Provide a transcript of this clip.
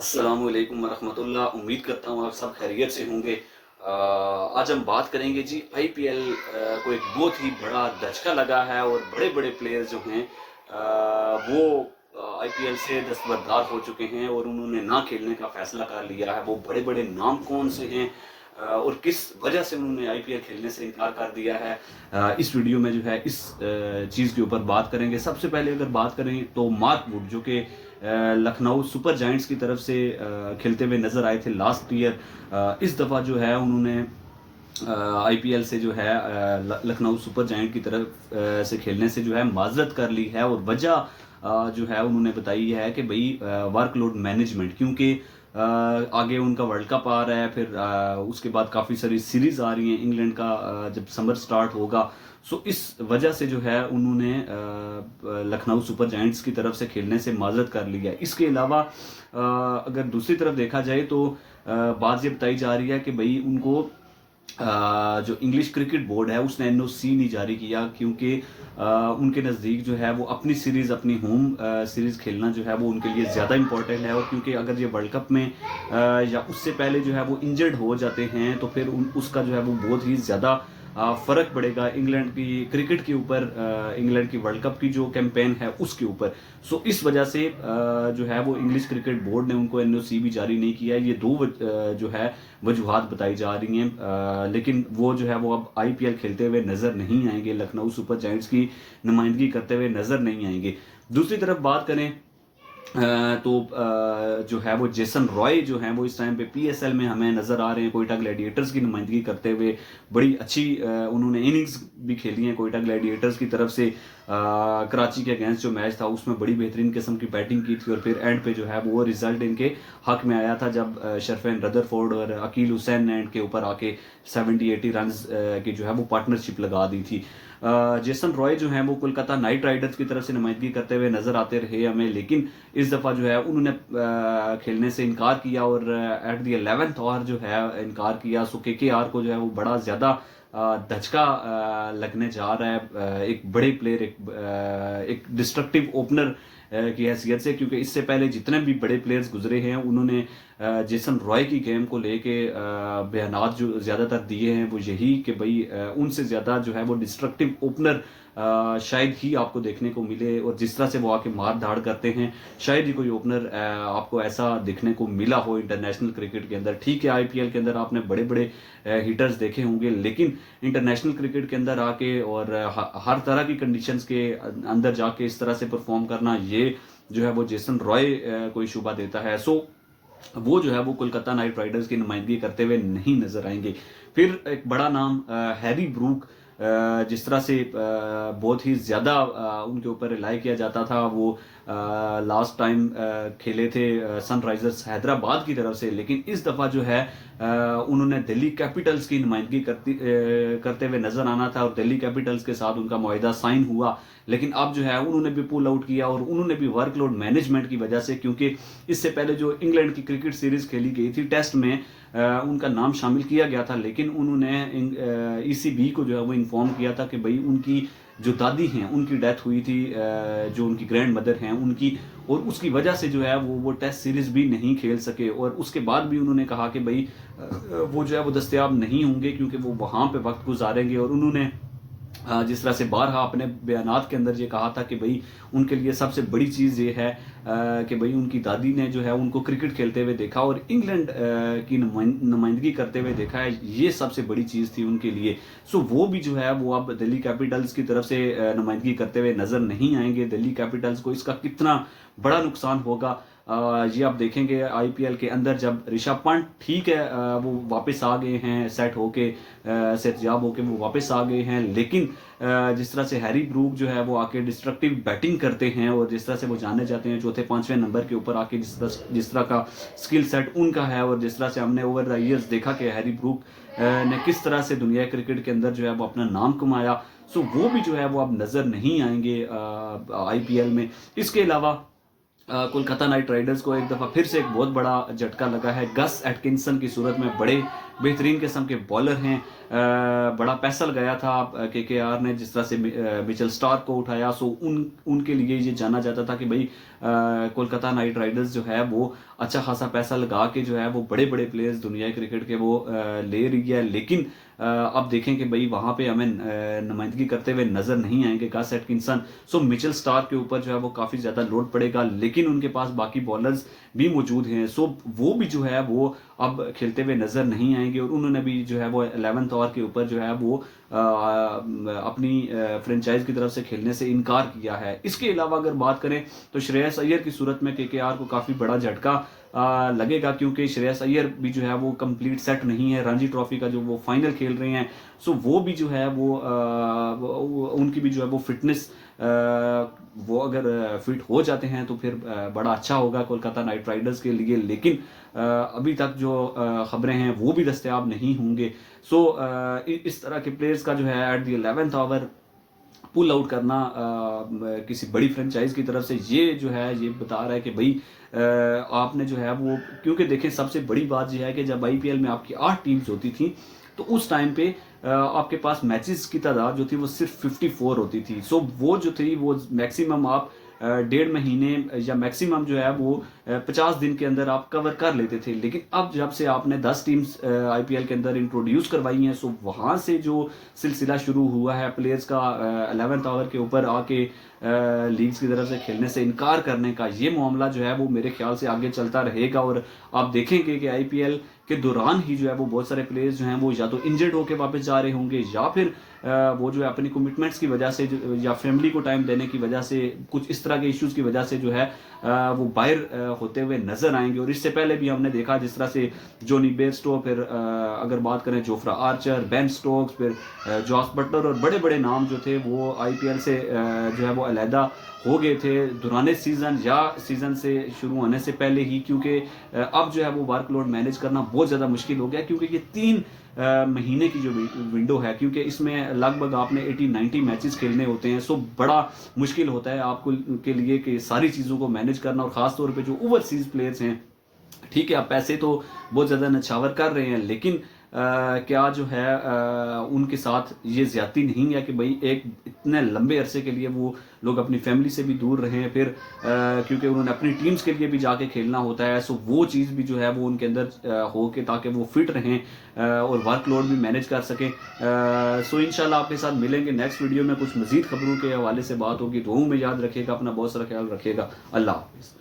अस्सलामुअलैकुम वरहमतुल्लाह। उम्मीद करता हूँ आप सब खैरियत से होंगे। आज हम बात करेंगे जी आईपीएल को एक बहुत ही बड़ा धचका लगा है और बड़े बड़े प्लेयर्स जो हैं वो आईपीएल से दस्तबरदार हो चुके हैं और उन्होंने ना खेलने का फैसला कर लिया है। वो बड़े बड़े नाम कौन से हैं और किस वजह से उन्होंने आईपीएल खेलने से इनकार कर दिया है, इस वीडियो में जो है इस चीज़ के ऊपर बात करेंगे। सबसे पहले अगर बात करें तो मार्क वुड जो कि लखनऊ सुपर जायंट्स की तरफ से खेलते हुए नजर आए थे लास्ट ईयर, इस दफ़ा जो है उन्होंने आईपीएल से जो है लखनऊ सुपर जायंट की तरफ से खेलने से जो है माजरत कर ली है। और वजह जो है उन्होंने बताई है कि भाई वर्कलोड मैनेजमेंट, क्योंकि आगे उनका वर्ल्ड कप आ रहा है, फिर उसके बाद काफ़ी सारी सीरीज आ रही हैं इंग्लैंड का जब समर स्टार्ट होगा। सो इस वजह से जो है उन्होंने लखनऊ सुपर जायंट्स की तरफ से खेलने से माजरत कर लिया। इसके अलावा अगर दूसरी तरफ देखा जाए तो बात ये बताई जा रही है कि भाई उनको जो इंग्लिश क्रिकेट बोर्ड है उसने एनओसी नहीं जारी किया, क्योंकि उनके नज़दीक जो है वो अपनी सीरीज़, अपनी होम सीरीज़ खेलना जो है वो उनके लिए ज़्यादा इंपॉर्टेंट है। और क्योंकि अगर ये वर्ल्ड कप में या उससे पहले जो है वो इंजर्ड हो जाते हैं तो फिर उसका जो है वो बहुत ही ज़्यादा फ़र्क पड़ेगा इंग्लैंड की क्रिकेट के ऊपर, इंग्लैंड की वर्ल्ड कप की जो कैंपेन है उसके ऊपर। सो इस वजह से जो है वो इंग्लिश क्रिकेट बोर्ड ने उनको एनओसी भी जारी नहीं किया है। ये दो जो है वजूहात बताई जा रही हैं, लेकिन वो जो है वो अब आईपीएल खेलते हुए नज़र नहीं आएंगे, लखनऊ सुपर जायंट्स की नुमाइंदगी करते हुए नज़र नहीं आएंगे। दूसरी तरफ बात करें तो जो है वो जेसन रॉय जो हैं वो इस टाइम पे पीएसएल में हमें नज़र आ रहे हैं, कोयटा ग्लैडिएटर्स की नुमाइंदगी करते हुए। बड़ी अच्छी उन्होंने इनिंग्स भी खेली हैं कोयटा ग्लैडिएटर्स की तरफ से। कराची के अगेंस्ट जो मैच था उसमें बड़ी बेहतरीन किस्म की बैटिंग की थी और फिर एंड पे जो है वो रिजल्ट इनके हक में आया था जब शरफेन रदरफोर्ड और अकील हुसैन ने एंड के ऊपर आके 70-80 रन की जो है वो पार्टनरशिप लगा दी थी। जेसन रॉय जो हैं वो कोलकाता नाइट राइडर्स की तरफ से नुमाइंदगी करते हुए नजर आते रहे हमें, लेकिन इस दफ़ा जो है उन्होंने खेलने से इनकार किया और एट द 11th आवर जो है इनकार किया। सो केकेआर को जो है वो बड़ा ज़्यादा धचका लगने जा रहा है एक बड़े प्लेयर, एक डिस्ट्रक्टिव ओपनर की हैसियत से, क्योंकि इससे पहले जितने भी बड़े प्लेयर्स गुजरे हैं उन्होंने जेसन रॉय की गेम को लेके बयानात जो ज़्यादातर दिए हैं वो यही कि भाई उनसे ज़्यादा जो है वो डिस्ट्रक्टिव ओपनर शायद ही आपको देखने को मिले। और जिस तरह से वो आके मार धाड़ करते हैं शायद ही कोई ओपनर आपको ऐसा देखने को मिला हो इंटरनेशनल क्रिकेट के अंदर। ठीक है, आईपीएल के अंदर आपने बड़े बड़े हिटर्स देखे होंगे, लेकिन इंटरनेशनल क्रिकेट के अंदर आके और हर तरह की कंडीशंस के अंदर जाके इस तरह से परफॉर्म करना, ये जो है वो जेसन रॉय कोई शुबा देता है। सो वो जो है वो कोलकाता नाइट राइडर्स की नुमाइंदगी करते हुए नहीं नजर आएंगे। फिर एक बड़ा नाम हैरी ब्रूक, जिस तरह से बहुत ही ज़्यादा उनके ऊपर रिलाई किया जाता था, वो लास्ट टाइम खेले थे सनराइजर्स हैदराबाद की तरफ से, लेकिन इस दफ़ा जो है उन्होंने दिल्ली कैपिटल्स की नुमाइंदगी करते हुए नजर आना था और दिल्ली कैपिटल्स के साथ उनका मुआहिदा साइन हुआ। लेकिन अब जो है उन्होंने भी पुल आउट किया और उन्होंने भी वर्कलोड मैनेजमेंट की वजह से, क्योंकि इससे पहले जो इंग्लैंड की क्रिकेट सीरीज खेली गई थी टेस्ट में उनका नाम शामिल किया गया था, लेकिन उन्होंने ईसीबी को जो है वो इन्फॉर्म किया था कि भाई उनकी जो दादी हैं उनकी डेथ हुई थी, जो उनकी ग्रैंड मदर हैं उनकी, और उसकी वजह से जो है वो टेस्ट सीरीज भी नहीं खेल सके। और उसके बाद भी उन्होंने कहा कि भाई वो जो है वो दस्तयाब नहीं होंगे क्योंकि वो वहाँ पे वक्त गुजारेंगे। और उन्होंने जिस तरह से बारहा अपने बयानात के अंदर ये कहा था कि भाई उनके लिए सबसे बड़ी चीज़ ये है कि भाई उनकी दादी ने जो है उनको क्रिकेट खेलते हुए देखा और इंग्लैंड की नुमाइंदगी करते हुए देखा है, ये सबसे बड़ी चीज़ थी उनके लिए। सो वो भी जो है वो अब दिल्ली कैपिटल्स की तरफ से नुमाइंदगी करते हुए नज़र नहीं आएंगे। दिल्ली कैपिटल्स को इसका कितना बड़ा नुकसान होगा ये आप देखेंगे आईपीएल के अंदर, जब ऋषभ पंत ठीक है वो वापस आ गए हैं, सेट होके सेहतयाब होके वो वापस आ गए हैं, लेकिन जिस तरह से हैरी ब्रूक जो है वो आके डिस्ट्रक्टिव बैटिंग करते हैं और जिस तरह से वो जाने जाते हैं चौथे पांचवें नंबर के ऊपर आके, जिस तरह का स्किल सेट उनका है और जिस तरह से हमने ओवर द ईयर्स देखा कि हैरी ब्रूक ने किस तरह से दुनिया क्रिकेट के अंदर जो है वो अपना नाम कमाया। सो वो भी जो है वो अब नज़र नहीं आएंगे आईपीएल में। इसके अलावा कोलकाता नाइट राइडर्स को एक दफ़ा फिर से एक बहुत बड़ा झटका लगा है गस एटकिंसन की सूरत में। बड़े बेहतरीन किस्म के बॉलर हैं, बड़ा पैसा लगाया था केकेआर ने, जिस तरह से मिचेल स्टार्क को उठाया, सो उनके लिए ये जाना जाता था कि भाई कोलकाता नाइट राइडर्स जो है वो अच्छा खासा पैसा लगा के जो है वो बड़े बड़े प्लेयर्स दुनिया क्रिकेट के वो ले रही है। लेकिन अब देखें कि भाई वहाँ पे हमें नुमाइंदगी करते हुए नजर नहीं आएंगे गस एटकिंसन। सो मिचेल स्टार्क के ऊपर जो है वो काफ़ी ज़्यादा लोड पड़ेगा, लेकिन उनके पास बाकी बॉलर्स भी मौजूद हैं, सो वो भी जो है वो अब खेलते हुए नजर नहीं आएंगे। और उन्होंने भी जो है वो 11th ओवर के ऊपर जो है वो अपनी फ्रेंचाइज की तरफ से खेलने से इनकार किया है। इसके अलावा अगर बात करें तो श्रेयस अय्यर की सूरत में केकेआर को काफ़ी बड़ा झटका लगेगा, क्योंकि श्रेयस अय्यर भी जो है वो कंप्लीट सेट नहीं है। रणजी ट्रॉफी का जो वो फाइनल खेल रहे हैं, सो वो भी जो है वो उनकी भी जो है वो फिटनेस वो अगर फिट हो जाते हैं तो फिर बड़ा अच्छा होगा कोलकाता नाइट राइडर्स के लिए। लेकिन अभी तक जो खबरें हैं वो भी दस्तयाब नहीं होंगे। सो इस तरह के प्लेयर्स का जो है at the 11th over pull out करना किसी बड़ी फ्रेंचाइज की तरफ से ये जो है ये बता रहा है कि भाई आपने जो है वो, क्योंकि देखें सबसे बड़ी बात यह है कि जब आईपीएल में आपकी 8 टीम्स होती थी तो उस टाइम पे आपके पास मैचेस की तादाद जो थी वो सिर्फ 54 होती थी। सो वो जो थी वो मैक्सिमम आप 1.5 महीने या मैक्सिमम जो है वो 50 दिन के अंदर आप कवर कर लेते थे। लेकिन अब जब से आपने 10 टीम्स आईपीएल के अंदर इंट्रोड्यूस करवाई हैं, सो वहाँ से जो सिलसिला शुरू हुआ है प्लेयर्स का 11th ओवर के ऊपर आके लीग्स की तरफ से खेलने से इनकार करने का, ये मामला जो है वो मेरे ख्याल से आगे चलता रहेगा। और आप देखेंगे कि आईपीएल के दौरान ही जो है वो बहुत सारे प्लेयर्स जो हैं वो या तो इंजर्ड होकर वापस जा रहे होंगे, या फिर वो जो है अपनी कमिटमेंट्स की वजह से या फैमिली को टाइम देने की वजह से, कुछ इस तरह के इश्यूज की वजह से जो है वो बाहर होते हुए नजर आएंगे। और इससे पहले भी हमने देखा जिस तरह से जोनी बेयरस्टो, फिर अगर बात करें जोफ्रा आर्चर, बेन स्टोक्स, फिर जॉस बटलर और बड़े बड़े नाम जो थे वो आईपीएल से जो है वो अलहदा हो गए थे दौरान सीज़न या सीज़न से शुरू होने से पहले ही, क्योंकि अब जो है वो वर्कलोड मैनेज करना बहुत ज़्यादा मुश्किल हो गया, क्योंकि ये 3 महीने की जो विंडो है, क्योंकि इसमें लगभग आपने 80-90 मैचेस खेलने होते हैं। सो बड़ा मुश्किल होता है आपको के लिए कि सारी चीज़ों को मैनेज करना। और ख़ास तौर पे जो ओवरसीज़ प्लेयर्स हैं, ठीक है आप पैसे तो बहुत ज़्यादा नछावर कर रहे हैं, लेकिन क्या जो है उनके साथ ये ज्यादती नहीं है कि भाई एक इतने लंबे अरसे के लिए वो लोग अपनी फैमिली से भी दूर रहें, फिर क्योंकि उन्होंने अपनी टीम्स के लिए भी जाके खेलना होता है। सो वो चीज़ भी जो है वो उनके अंदर हो के ताकि वो फिट रहें और वर्कलोड भी मैनेज कर सकें। सो इंशाल्लाह आपके साथ मिलेंगे नेक्स्ट वीडियो में, कुछ मजीद खबरों के हवाले से बात होगी। दुआओं में याद रखिएगा, अपना बहुत सारा ख्याल रखिएगा। अल्लाह हाफिज़।